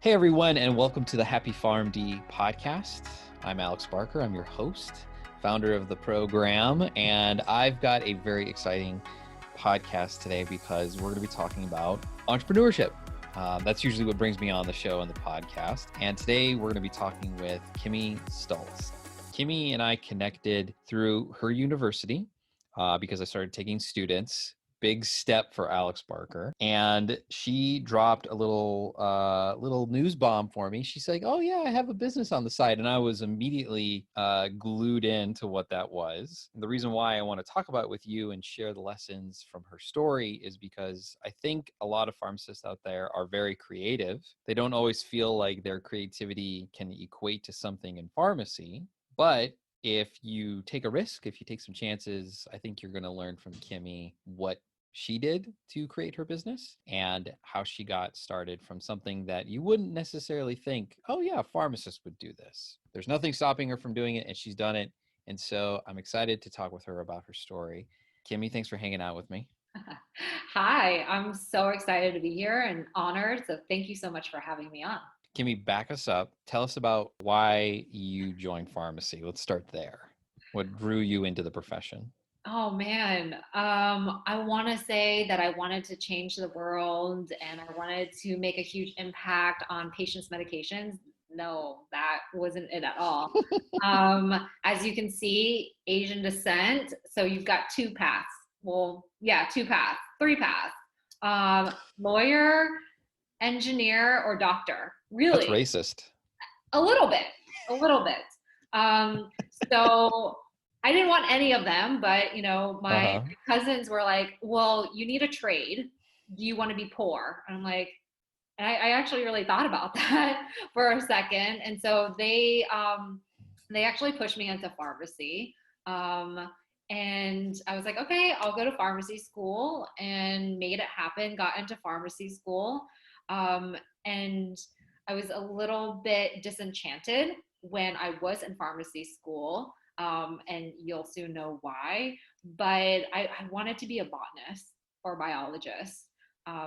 Hey everyone, and welcome to the Happy PharmD podcast. I'm Alex Barker. I'm your host, founder of the program, and I've got a very exciting podcast today because we're going to be talking about entrepreneurship. That's usually what brings me on the show and the podcast. And today we're going to be talking with Kimmi Stultz. Kimmi and I connected through her university because I started taking students. Big step for Alex Barker. And she dropped a little news bomb for me. She's like, oh yeah, I have a business on the side. And I was immediately glued into what that was. And the reason why I want to talk about it with you and share the lessons from her story is because I think a lot of pharmacists out there are very creative. They don't always feel like their creativity can equate to something in pharmacy, but if you take a risk, if you take some chances, I think you're going to learn from Kimmi what she did to create her business and how she got started from something that you wouldn't necessarily think, oh yeah, a pharmacist would do this. There's nothing stopping her from doing it, and she's done it. And so I'm excited to talk with her about her story. Kimmi, thanks for hanging out with me. Hi, I'm so excited to be here and honored. So thank you so much for having me on. Kimmi, back us up. Tell us about why you joined pharmacy. Let's start there. What drew you into the profession? Oh man, I want to say that I wanted to change the world and I wanted to make a huge impact on patients' medications. No, that wasn't it at all. As you can see, Asian descent. So you've got two paths. Well, yeah, two paths, three paths. Lawyer, engineer, or doctor. That's Really, racist. a little bit, a little bit. Um, so I didn't want any of them, but my Uh-huh. cousins were like, "Well, you need a trade. Do you want to be poor?" And I'm like, and I actually really thought about that for a second, and so they actually pushed me into pharmacy. Um, and I was like, okay, I'll go to pharmacy school, and made it happen. Got into pharmacy school, and I was a little bit disenchanted when I was in pharmacy school, and you'll soon know why. But I wanted to be a botanist or biologist.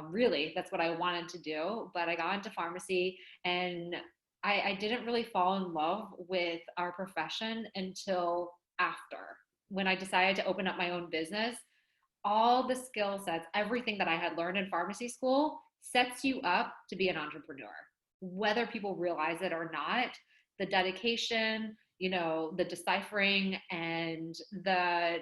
Really, that's what I wanted to do. But I got into pharmacy, and I didn't really fall in love with our profession until after, when I decided to open up my own business. All the skill sets, everything that I had learned in pharmacy school sets you up to be an entrepreneur, whether people realize it or not. The dedication, the deciphering, and the,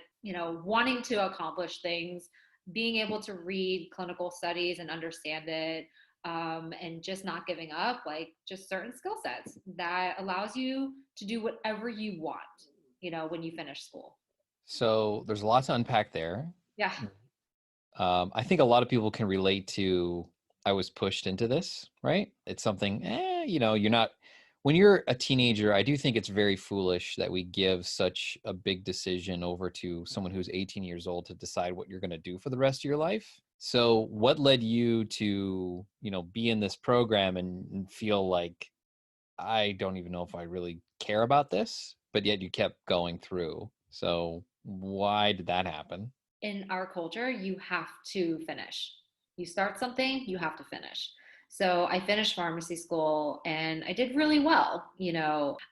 wanting to accomplish things, being able to read clinical studies and understand it, and just not giving up, like just certain skill sets that allows you to do whatever you want, when you finish school. So there's a lot to unpack there. Yeah. I think a lot of people can relate to I was pushed into this, right? It's something, you're not, when you're a teenager, I do think it's very foolish that we give such a big decision over to someone who's 18 years old to decide what you're going to do for the rest of your life. So what led you to, be in this program and feel like, I don't even know if I really care about this, but yet you kept going through. So why did that happen? In our culture, you have to finish. You start something, you have to finish. So I finished pharmacy school and I did really well.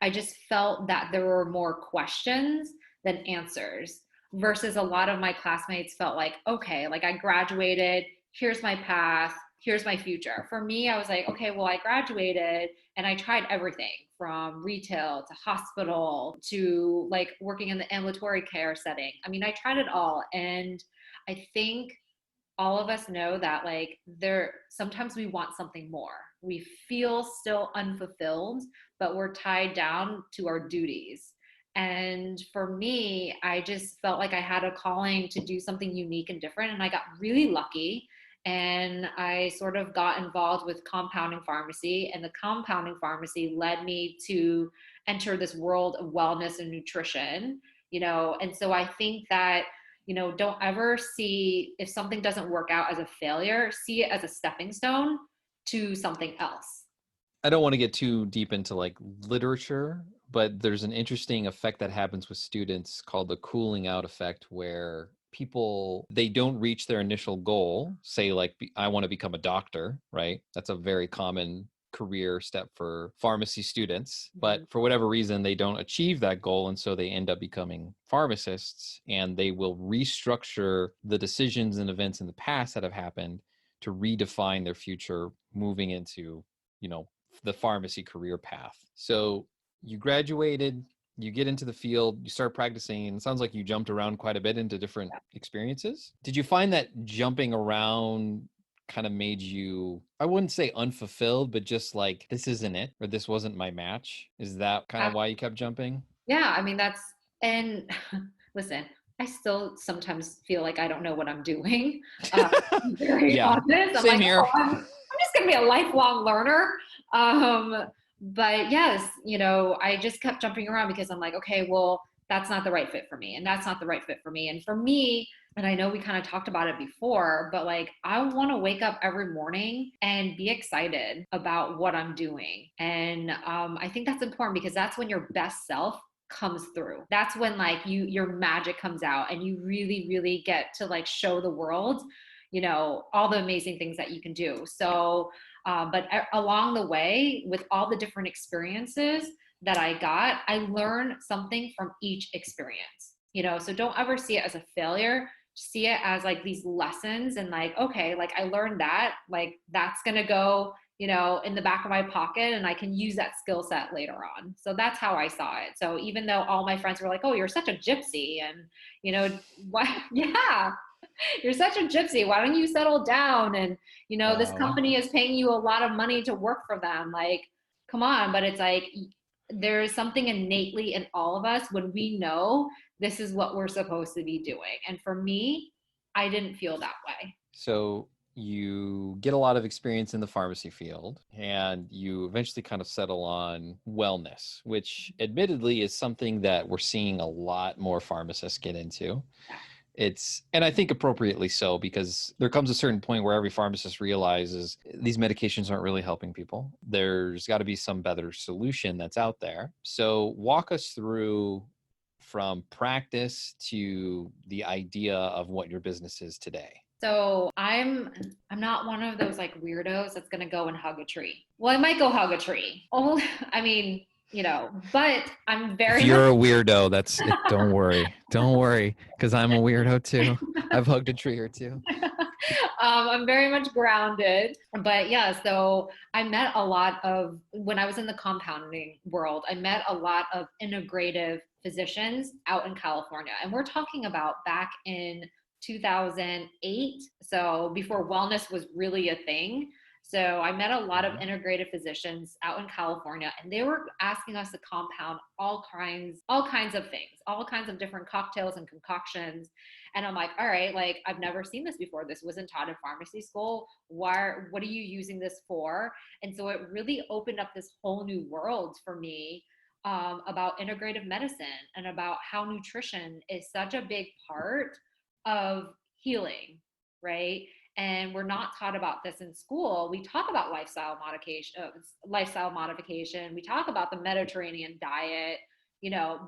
I just felt that there were more questions than answers, versus a lot of my classmates felt like, okay, like I graduated, here's my path, here's my future. For me, I was like, okay, well, I graduated and I tried everything from retail to hospital to like working in the ambulatory care setting. I mean, I tried it all. And I think all of us know that like there sometimes we want something more. We feel still unfulfilled, but we're tied down to our duties. And for me, I just felt like I had a calling to do something unique and different. And I got really lucky. And I sort of got involved with compounding pharmacy. And the compounding pharmacy led me to enter this world of wellness and nutrition, And so I think that don't ever see, if something doesn't work out, as a failure. See it as a stepping stone to something else. I don't want to get too deep into like literature, but there's an interesting effect that happens with students called the cooling out effect, where people, they don't reach their initial goal, say like I want to become a doctor, right? That's a very common career step for pharmacy students, but Mhm. for whatever reason, they don't achieve that goal. And so they end up becoming pharmacists, and they will restructure the decisions and events in the past that have happened to redefine their future moving into, the pharmacy career path. So you graduated, you get into the field, you start practicing, and it sounds like you jumped around quite a bit into different experiences. Did you find that jumping around kind of made you, I wouldn't say unfulfilled, but just like, this isn't it, or this wasn't my match? Is that kind of why you kept jumping? Yeah, I mean, and listen, I still sometimes feel like I don't know what I'm doing. To be very Yeah, honest, I'm same like, here. oh, I'm just gonna be a lifelong learner. But yes, I just kept jumping around because I'm like, okay, well, that's not the right fit for me, and that's not the right fit for me. And for me, and I know we kind of talked about it before, but like, I want to wake up every morning and be excited about what I'm doing. And I think that's important because that's when your best self comes through. That's when like your magic comes out and you really, really get to like show the world, all the amazing things that you can do. So, but along the way, with all the different experiences that I got, I learned something from each experience, so don't ever see it as a failure. See it as like these lessons and like, okay, like I learned that, like that's going to go, in the back of my pocket and I can use that skill set later on. So that's how I saw it. So even though all my friends were like, oh, you're such a gypsy and, what, yeah, you're such a gypsy. Why don't you settle down? And, this Wow. company is paying you a lot of money to work for them. Like, come on. But it's like, there's something innately in all of us when we know this is what we're supposed to be doing. And for me, I didn't feel that way. So you get a lot of experience in the pharmacy field, and you eventually kind of settle on wellness, which admittedly is something that we're seeing a lot more pharmacists get into. And I think appropriately so, because there comes a certain point where every pharmacist realizes these medications aren't really helping people. There's got to be some better solution that's out there. So walk us through from practice to the idea of what your business is today. So I'm not one of those like weirdos that's gonna go and hug a tree. Well, I might go hug a tree. Oh, I mean, but I'm If very much you're a weirdo, that's it. Don't worry. Don't worry, because I'm a weirdo too. I've hugged a tree or two. I'm very much grounded. But yeah, so I met a lot of, when I was in the compounding world, I met a lot of integrative physicians out in California. And we're talking about back in 2008. So before wellness was really a thing. So I met a lot of integrative physicians out in California, and they were asking us to compound all kinds of things, all kinds of different cocktails and concoctions. And I'm like, all right, like I've never seen this before. This wasn't taught in pharmacy school. What are you using this for? And so it really opened up this whole new world for me, about integrative medicine and about how nutrition is such a big part of healing, right? And we're not taught about this in school. We talk about lifestyle modification. We talk about the Mediterranean diet,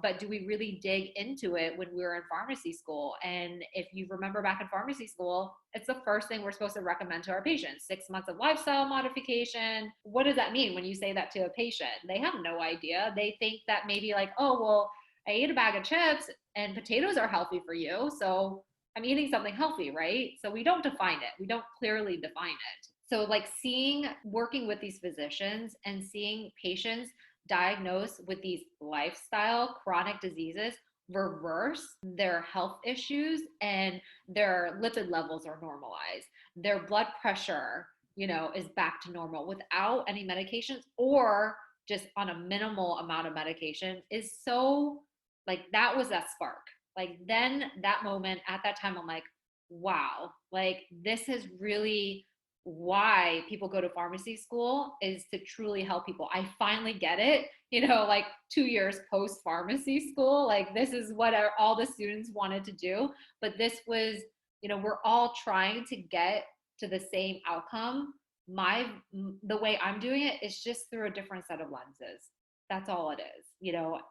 but do we really dig into it when we were in pharmacy school? And if you remember back in pharmacy school, it's the first thing we're supposed to recommend to our patients: 6 months of lifestyle modification. What does that mean when you say that to a patient? They have no idea. They think that maybe like, oh, well, I ate a bag of chips and potatoes are healthy for you, so I'm eating something healthy, right? So we don't define it. We don't clearly define it. So like working with these physicians and seeing patients diagnosed with these lifestyle chronic diseases reverse their health issues, and their lipid levels are normalized. Their blood pressure, is back to normal without any medications, or just on a minimal amount of medication, is so like, that was that spark. Like then that moment at that time, I'm like, wow, like this is really why people go to pharmacy school, is to truly help people. I finally get it, like 2 years post pharmacy school, like this is what all the students wanted to do. But this was, we're all trying to get to the same outcome. The way I'm doing it is just through a different set of lenses. That's all it is,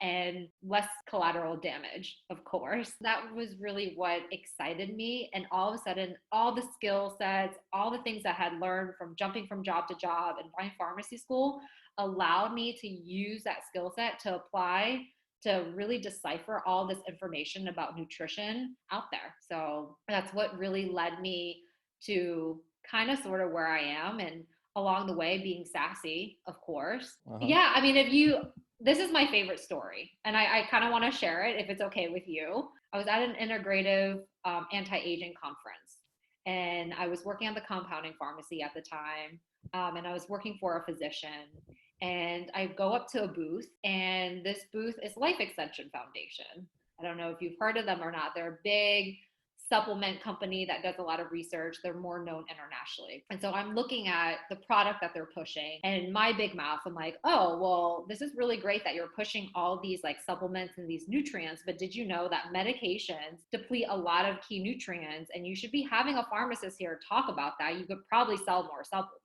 and less collateral damage, of course. That was really what excited me. And all of a sudden, all the skill sets, all the things I had learned from jumping from job to job and buying pharmacy school allowed me to use that skill set to apply to really decipher all this information about nutrition out there. So that's what really led me to kind of sort of where I am. And along the way, being sassy, of course. Yeah, I mean, this is my favorite story, and I kind of want to share it if it's okay with you. I was at an integrative anti-aging conference, and I was working at the compounding pharmacy at the time, and I was working for a physician. And I go up to a booth, and this booth is Life Extension Foundation. I don't know if you've heard of them or not. They're a big supplement company that does a lot of research. They're more known internationally. And so I'm looking at the product that they're pushing, and in my big mouth, I'm like, oh, well, this is really great that you're pushing all these like supplements and these nutrients, but did you know that medications deplete a lot of key nutrients, and you should be having a pharmacist here talk about that. You could probably sell more supplements.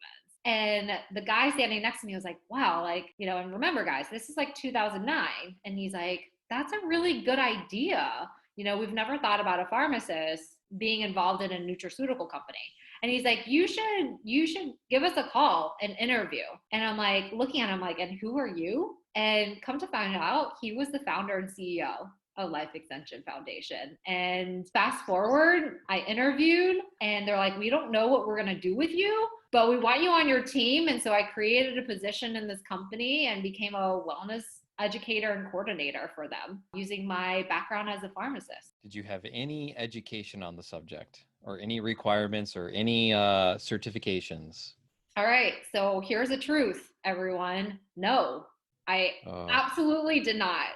And the guy standing next to me was like, wow, like, and remember guys, this is like 2009. And he's like, that's a really good idea. We've never thought about a pharmacist being involved in a nutraceutical company. And he's like, you should give us a call, an interview. And I'm like, looking at him like, and who are you? And come to find out, he was the founder and CEO of Life Extension Foundation. And fast forward, I interviewed, and they're like, we don't know what we're going to do with you, but we want you on your team. And so I created a position in this company and became a wellness educator and coordinator for them using my background as a pharmacist. Did you have any education on the subject or any requirements or any certifications? All right. So here's the truth, everyone. No, I absolutely did not.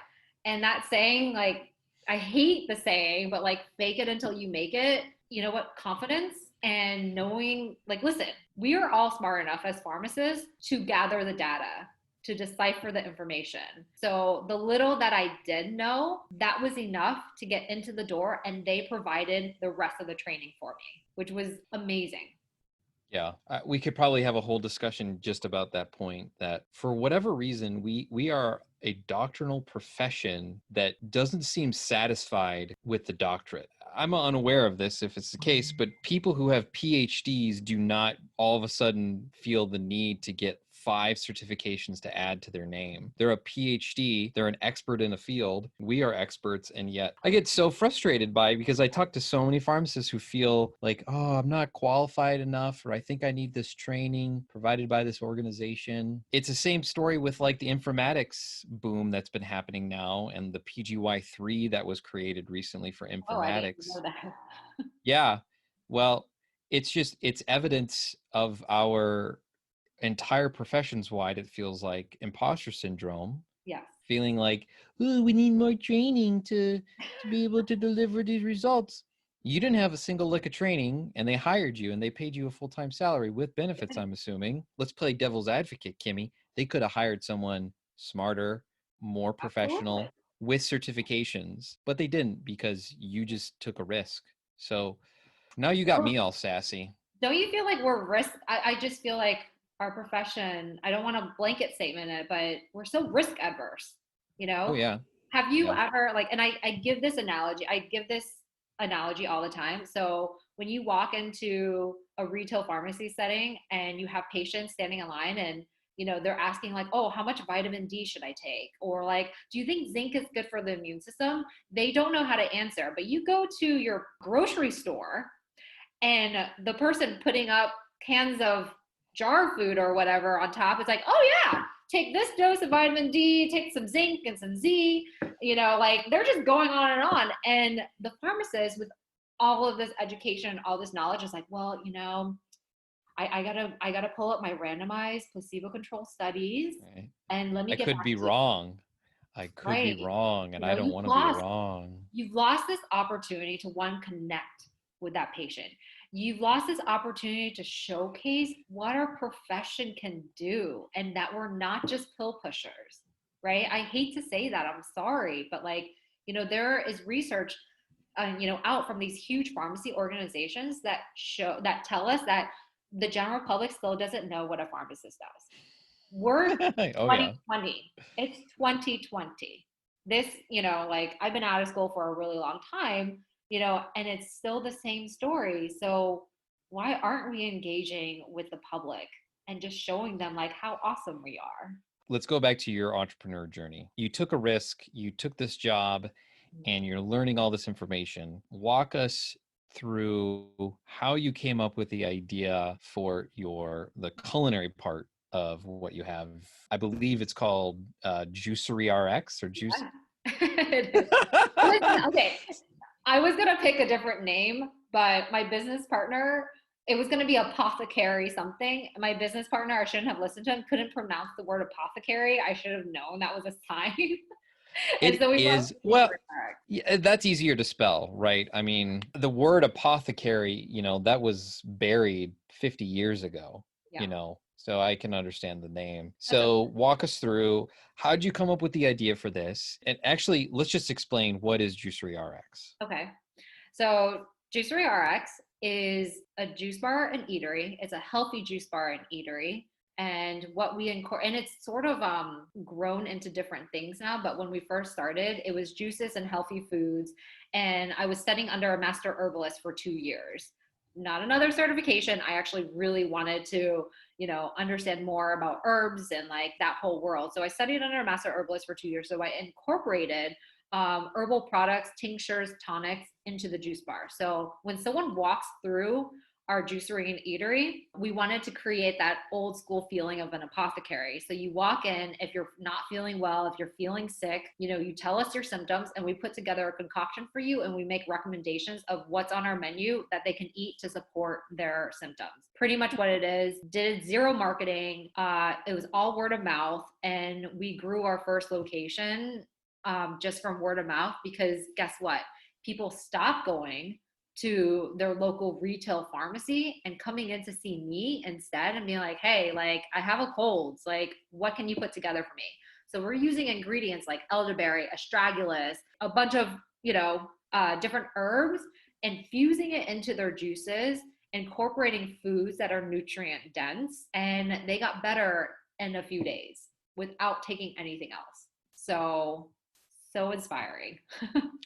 And that saying, like, I hate the saying, but like, fake it until you make it. You know what? Confidence and knowing, like, listen, we are all smart enough as pharmacists to gather the data, to decipher the information. So the little that I did know, that was enough to get into the door, and they provided the rest of the training for me, which was amazing. Yeah, we could probably have a whole discussion just about that point, that for whatever reason, we are a doctrinal profession that doesn't seem satisfied with the doctorate. I'm unaware of this if it's the case, but people who have PhDs do not all of a sudden feel the need to get 5 certifications to add to their name. They're a PhD, they're an expert in a field. We are experts, and yet I get so frustrated by it because I talk to so many pharmacists who feel like, oh, I'm not qualified enough, or I think I need this training provided by this organization. It's the same story with like the informatics boom that's been happening now, and the PGY3 that was created recently for informatics. Oh, I didn't know that. Yeah, well, it's evidence of our entire professions wide, it feels like imposter syndrome. Yes. Feeling like, oh, we need more training to be able to deliver these results. You didn't have a single lick of training, and they hired you and they paid you a full-time salary with benefits, I'm assuming. Let's play devil's advocate, Kimmi. They could have hired someone smarter, more professional, Absolutely. with certifications, but they didn't because you just took a risk. So now you got me all sassy. Don't you feel like we're I just feel like our profession, I don't want to blanket statement it, but we're so risk adverse, Oh yeah. Have you Yeah. ever, like, and I give this analogy all the time. So when you walk into a retail pharmacy setting and you have patients standing in line, and they're asking like, oh, how much vitamin D should I take? Or like, do you think zinc is good for the immune system? They don't know how to answer. But you go to your grocery store, and the person putting up cans of jar food or whatever on top is like, oh yeah, take this dose of vitamin D, take some zinc and some Z, like they're just going on and on. And the pharmacist with all of this education, all this knowledge is like, well, I gotta pull up my randomized placebo-controlled studies, Right. and let me get I could back be to you. wrong. I could Right. be wrong, and I don't want to be wrong. You've lost this opportunity to connect with that patient. You've lost this opportunity to showcase what our profession can do, and that we're not just pill pushers, right? I hate to say that, I'm sorry, but like, there is research, out from these huge pharmacy organizations that tell us that the general public still doesn't know what a pharmacist does. We're Oh yeah. 2020. It's 2020. This, like I've been out of school for a really long time, and it's still the same story. So why aren't we engaging with the public and just showing them like how awesome we are? Let's go back to your entrepreneur journey. You took a risk, you took this job, and you're learning all this information. Walk us through how you came up with the idea for the culinary part of what you have. I believe it's called Juicery RX or Juice. Yeah. Okay, I was gonna pick a different name, but my business partner, it was gonna be apothecary something. My business partner, I shouldn't have listened to him, couldn't pronounce the word apothecary. I should have known that was a sign. And It so we went is, with well, Juicery. yeah, that's easier to spell, right? I mean, the word apothecary, that was buried 50 years ago, Yeah. so I can understand the name. That's So walk us through, how did you come up with the idea for this? And actually, let's just explain, what is Juicery RX? okay. So Juicery RX is a juice bar and eatery. It's a healthy juice bar and eatery. And what we and it's sort of grown into different things now. But when we first started, it was juices and healthy foods. And I was studying under a master herbalist for 2 years. Not another certification. I actually really wanted to, understand more about herbs and like that whole world. So I studied under a master herbalist for 2 years. So I incorporated herbal products, tinctures, tonics into the juice bar. So when someone walks through our juicery and eatery, we wanted to create that old school feeling of an apothecary. So you walk in, if you're not feeling well, if you're feeling sick, you tell us your symptoms and we put together a concoction for you and we make recommendations of what's on our menu that they can eat to support their symptoms. Pretty much what it is. Did zero marketing. It was all word of mouth, and we grew our first location just from word of mouth, because guess what? People stopped going to their local retail pharmacy and coming in to see me instead and being like, hey, like I have a cold, like what can you put together for me? So we're using ingredients like elderberry, astragalus, a bunch of, different herbs, infusing it into their juices, incorporating foods that are nutrient dense, and they got better in a few days without taking anything else. So inspiring.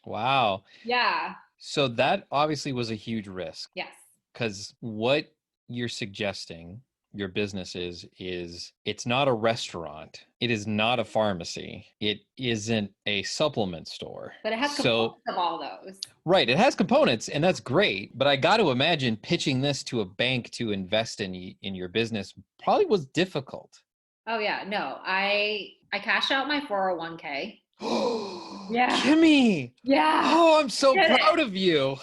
Wow. Yeah. So that obviously was a huge risk, Yes. because what you're suggesting your business is it's not a restaurant, it is not a pharmacy, it isn't a supplement store. But it has So components of all those. right, it has components, and that's great, but I got to imagine pitching this to a bank to invest in your business probably was difficult. Oh yeah, no. I cashed out my 401k. Yeah. Kimmy, Yeah. oh, I'm so Did proud it. of you.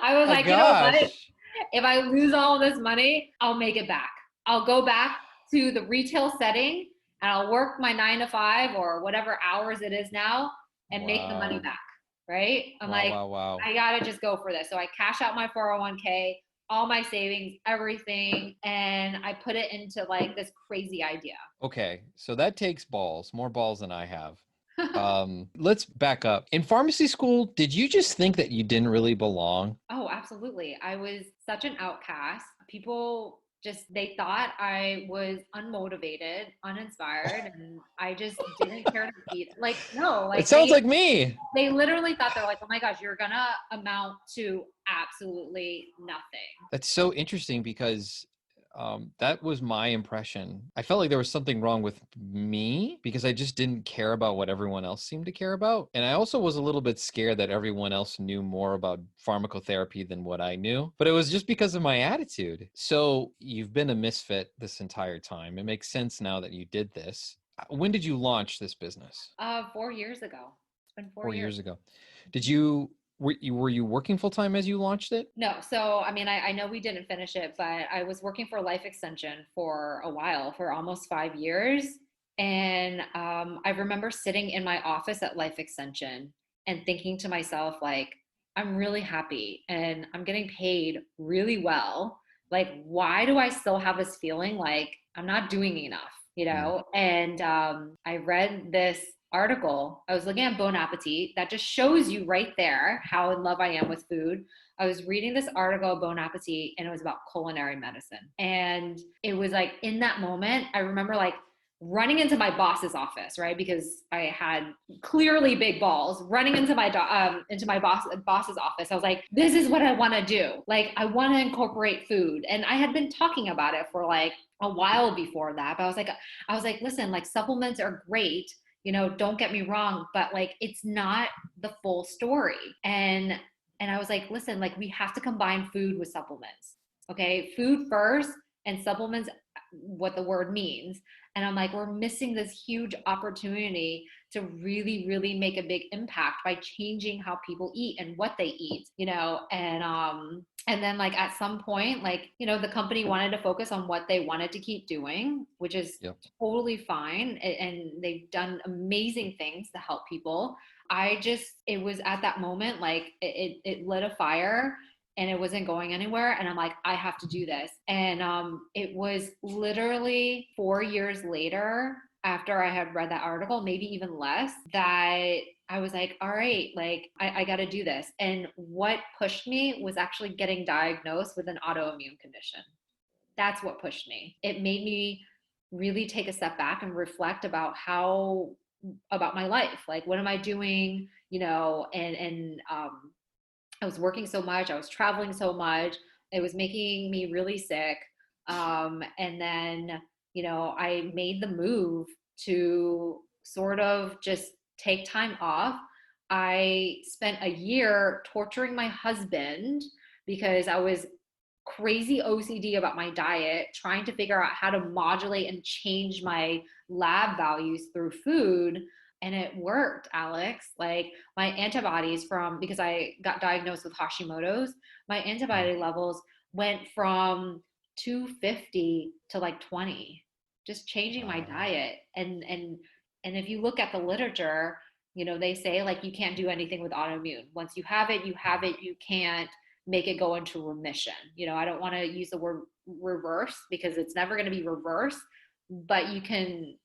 I was My like, you know what? gosh. If I lose all this money, I'll make it back. I'll go back to the retail setting and I'll work my 9 to 5 or whatever hours it is now and make the money Wow. back. Right? I'm Wow, like, wow, wow. I gotta just go for this. So I cash out my 401k, all my savings, everything, and I put it into like this crazy idea. Okay, so that takes balls, more balls than I have. Let's back up. In pharmacy school, did you just think that you didn't really belong? Oh, absolutely. I was such an outcast. People just, they thought I was unmotivated, uninspired, and I just didn't care to be like, no, It like sounds like me. they literally thought, they're like, oh my gosh, you're gonna amount to absolutely nothing. That's so interesting, because that was my impression. I felt like there was something wrong with me because I just didn't care about what everyone else seemed to care about. And I also was a little bit scared that everyone else knew more about pharmacotherapy than what I knew. But it was just because of my attitude. So you've been a misfit this entire time. It makes sense now that you did this. When did you launch this business? 4 years ago. It's been 4 4 years. years ago. Did you were you working full time as you launched it? No, so I mean, I know we didn't finish it, but I was working for Life Extension for a while, for almost 5 years. And I remember sitting in my office at Life Extension and thinking to myself, like, I'm really happy and I'm getting paid really well. Like, why do I still have this feeling like I'm not doing enough, Mm. And I read this article. I was looking at Bon Appetit. That just shows you right there how in love I am with food. I was reading this article of Bon Appetit, and it was about culinary medicine. And it was like in that moment, I remember like running into my boss's office, right? Because I had clearly big balls, running into my boss's office. I was like, this is what I want to do. Like, I want to incorporate food. And I had been talking about it for like a while before that. But I was like, listen, like supplements are great, don't get me wrong, but like it's not the full story. And I was like, listen, like we have to combine food with supplements. Okay, food first and supplements, what the word means. And I'm like, we're missing this huge opportunity to really, really make a big impact by changing how people eat and what they eat, and then like at some point, like, the company wanted to focus on what they wanted to keep doing, which is Yep. totally fine. And they've done amazing things to help people. It was at that moment, like it lit a fire and it wasn't going anywhere. And I'm like, I have to do this. And it was literally 4 years later, after I had read that article, maybe even less, that I was like, all right, like I got to do this. And what pushed me was actually getting diagnosed with an autoimmune condition. That's what pushed me. It made me really take a step back and reflect about about my life. Like, what am I doing? I was working so much, I was traveling so much, it was making me really sick. And then, I made the move to sort of just take time off. I spent a year torturing my husband because I was crazy OCD about my diet, trying to figure out how to modulate and change my lab values through food. And it worked, Alex. Like my antibodies because I got diagnosed with Hashimoto's, my antibody levels went from 250 to like 20, just changing my diet. And if you look at the literature, they say like you can't do anything with autoimmune. Once you have it, you have it. You can't make it go into remission. I don't want to use the word reverse because it's never going to be reverse, but you can,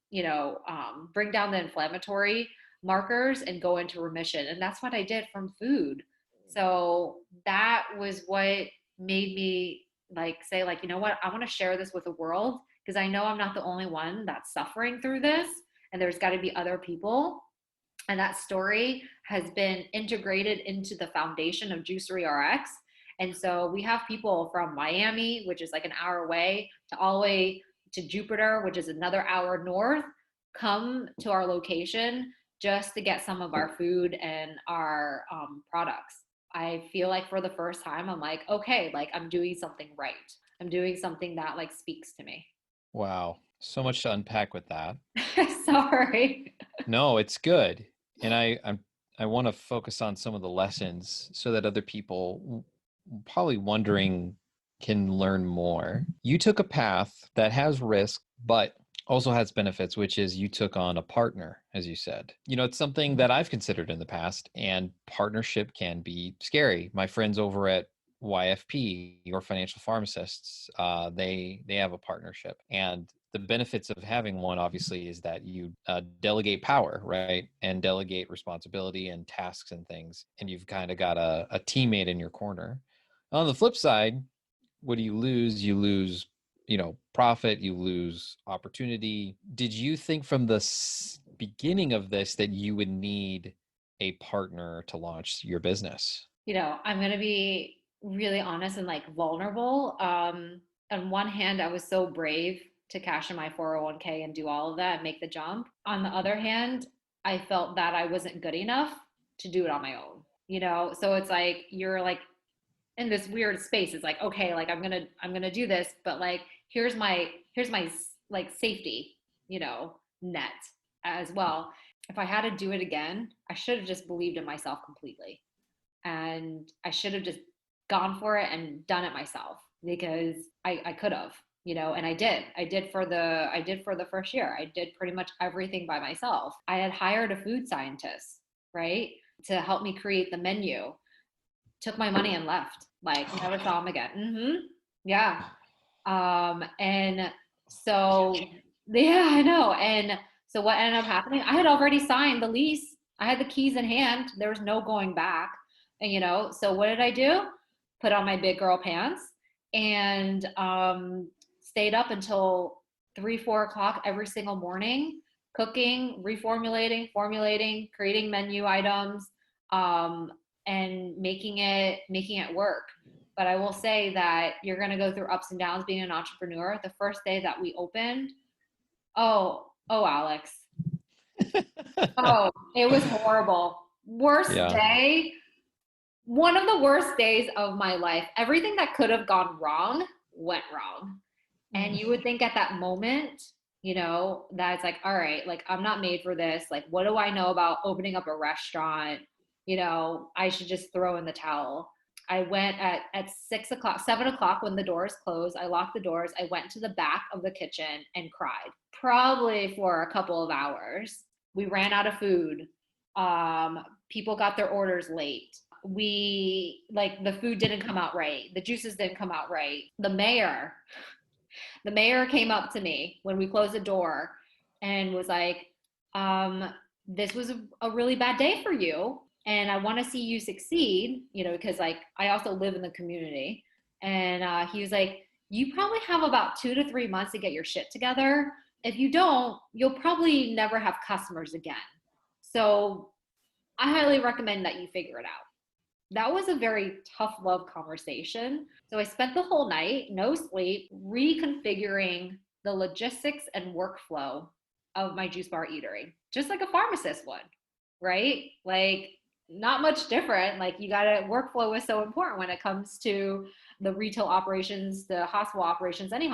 bring down the inflammatory markers and go into remission. And that's what I did from food. So that was what made me like say like, you know what, I want to share this with the world because I know I'm not the only one that's suffering through this, and there's got to be other people. And that story has been integrated into the foundation of Juicery RX. And so we have people from Miami, which is like an hour away, to all the way to Jupiter, which is another hour north, come to our location just to get some of our food and our products. I feel like for the first time, I'm like, okay, like I'm doing something right. I'm doing something that like speaks to me. Wow. So much to unpack with that. Sorry. No, it's good. And I want to focus on some of the lessons so that other people probably wondering can learn more. You took a path that has risk, but also has benefits, which is you took on a partner, as you said. It's something that I've considered in the past, and partnership can be scary. My friends over at YFP, or Financial Pharmacists, they have a partnership, and the benefits of having one obviously is that you delegate power, right, and delegate responsibility and tasks and things, and you've kind of got a teammate in your corner. On the flip side, what do you lose? You lose, profit, you lose opportunity. Did you think from the beginning of this that you would need a partner to launch your business? I'm going to be really honest and like vulnerable. On one hand, I was so brave to cash in my 401k and do all of that and make the jump. On the other hand, I felt that I wasn't good enough to do it on my own, So it's like you're like in this weird space. It's like, okay, like I'm going to do this, but like here's my like safety, net as well. If I had to do it again, I should have just believed in myself completely. And I should have just gone for it and done it myself because I could have, and I did for the first year. I did pretty much everything by myself. I had hired a food scientist, right, to help me create the menu, took my money and left, like never saw him again. Yeah. And so, yeah, I know. And So what ended up happening, I had already signed the lease. I had the keys in hand. There was no going back. And, so what did I do? Put on my big girl pants and stayed up until 3, 4 o'clock every single morning, cooking, reformulating, formulating, creating menu items, um, and making it work. But I will say that you're going to go through ups and downs being an entrepreneur. The first day that we opened, oh, Alex. Oh, it was horrible. Worst Yeah. day, one of the worst days of my life. Everything that could have gone wrong went wrong. And you would think at that moment, that it's like, all right, like I'm not made for this. Like, what do I know about opening up a restaurant? I should just throw in the towel. I went at 6 o'clock, 7 o'clock when the doors closed. I locked the doors. I went to the back of the kitchen and cried, probably for a couple of hours. We ran out of food. People got their orders late. The food didn't come out right. The juices didn't come out right. The mayor came up to me when we closed the door and was like, this was a really bad day for you. And I want to see you succeed, because like I also live in the community. And he was like, you probably have about 2 to 3 months to get your shit together. If you don't, you'll probably never have customers again. So I highly recommend that you figure it out. That was a very tough love conversation. So I spent the whole night, no sleep, reconfiguring the logistics and workflow of my juice bar eatery, just like a pharmacist would, right? Like, not much different. Like, you got to, workflow is so important when it comes to the retail operations, the hospital operations, any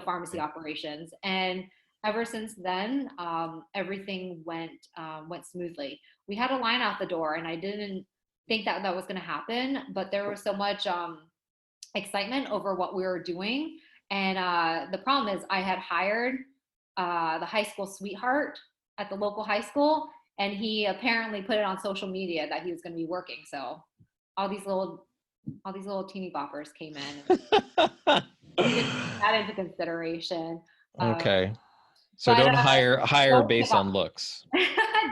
pharmacy operations. And ever since then, everything went smoothly. We had a line out the door, and I didn't think that that was going to happen, but there was so much excitement over what we were doing. And the problem is, I had hired the high school sweetheart at the local high school, and he apparently put it on social media that he was going to be working. So all these little teeny boppers came in and didn't take that into consideration. Okay. So But don't hire don't give based up. on looks.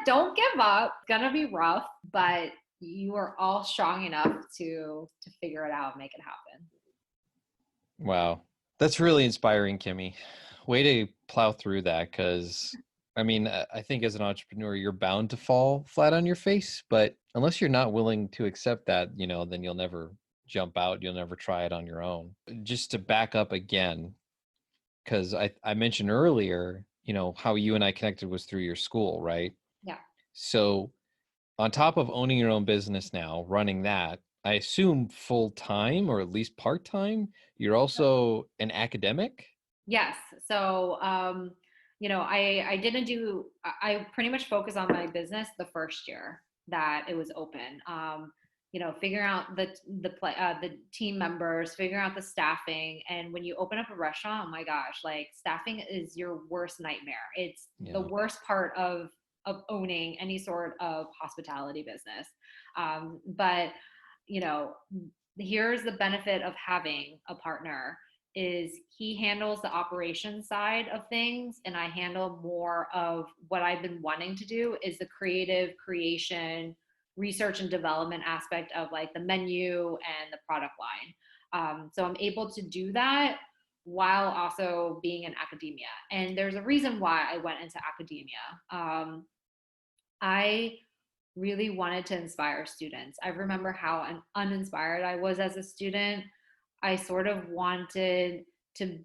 Don't give up. It's gonna be rough, but you are all strong enough to figure it out and make it happen. Wow. That's really inspiring, Kimmy. Way to plow through that, because I mean, I think as an entrepreneur, you're bound to fall flat on your face, but unless you're not willing to accept that, then you'll never jump out. You'll never try it on your own. Just to back up again, because I mentioned earlier, how you and I connected was through your school, right? Yeah. So on top of owning your own business now, running that, I assume full time or at least part time, you're also an academic? Yes. So, I didn't do. I pretty much focused on my business the first year that it was open. Figuring out the team members, figuring out the staffing, and when you open up a restaurant, oh my gosh, like staffing is your worst nightmare. It's the Yeah. worst part of owning any sort of hospitality business. But you know, here's the benefit of having a partner is he handles the operation side of things and I handle more of what I've been wanting to do is the creative creation, research and development aspect of like the menu and the product line. So I'm able to do that while also being in academia. And there's a reason why I went into academia. I really wanted to inspire students. I remember how uninspired I was as a student. I sort of wanted to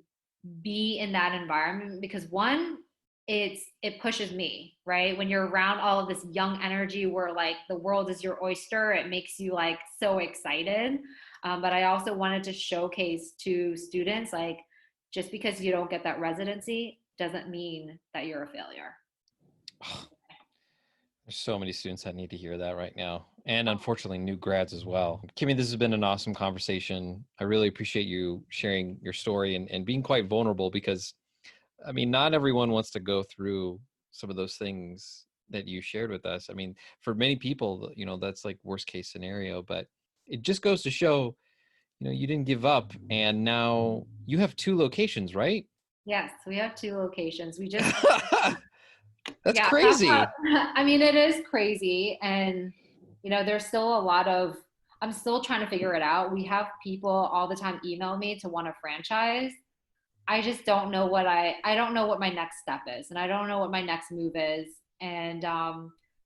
be in that environment because one, it pushes me, right? When you're around all of this young energy where like the world is your oyster, it makes you like so excited. But I also wanted to showcase to students like just because you don't get that residency doesn't mean that you're a failure. There's so many students that need to hear that right now. And unfortunately, new grads as well. Kimmy, this has been an awesome conversation. I really appreciate you sharing your story and being quite vulnerable because, I mean, not everyone wants to go through some of those things that you shared with us. I mean, for many people, that's like worst case scenario, but it just goes to show, you didn't give up and now you have 2 locations, right? Yes, we have 2 locations. We just That's yeah, crazy. I mean, it is crazy. And, there's still a lot of, I'm still trying to figure it out. We have people all the time email me to want a franchise. I just don't know I don't know what my next step is, and I don't know what my next move is. And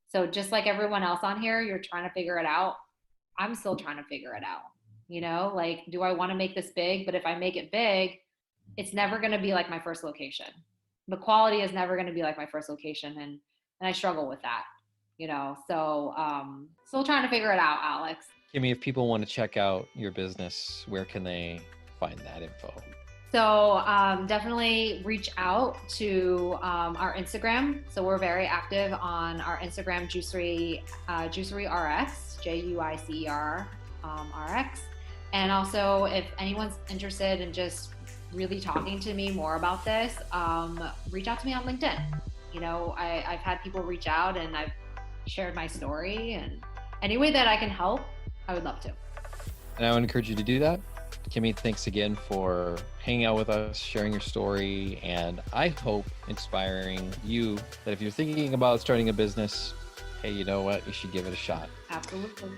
so just like everyone else on here, you're trying to figure it out. I'm still trying to figure it out. Like, do I want to make this big? But if I make it big, it's never going to be like my first location. The quality is never going to be like my first location, and I struggle with that. So still trying to figure it out, Alex. Kimmi, if people want to check out your business, where can they find that info? So definitely reach out to our Instagram. So we're very active on our Instagram, Juicery RX, JUICER RX. And also, if anyone's interested in just really talking to me more about this, reach out to me on LinkedIn. I've had people reach out, and I've shared my story, and any way that I can help, I would love to. And I would encourage you to do that. Kimmi, thanks again for hanging out with us, sharing your story, and I hope inspiring you that if you're thinking about starting a business, hey, you know what? You should give it a shot. Absolutely.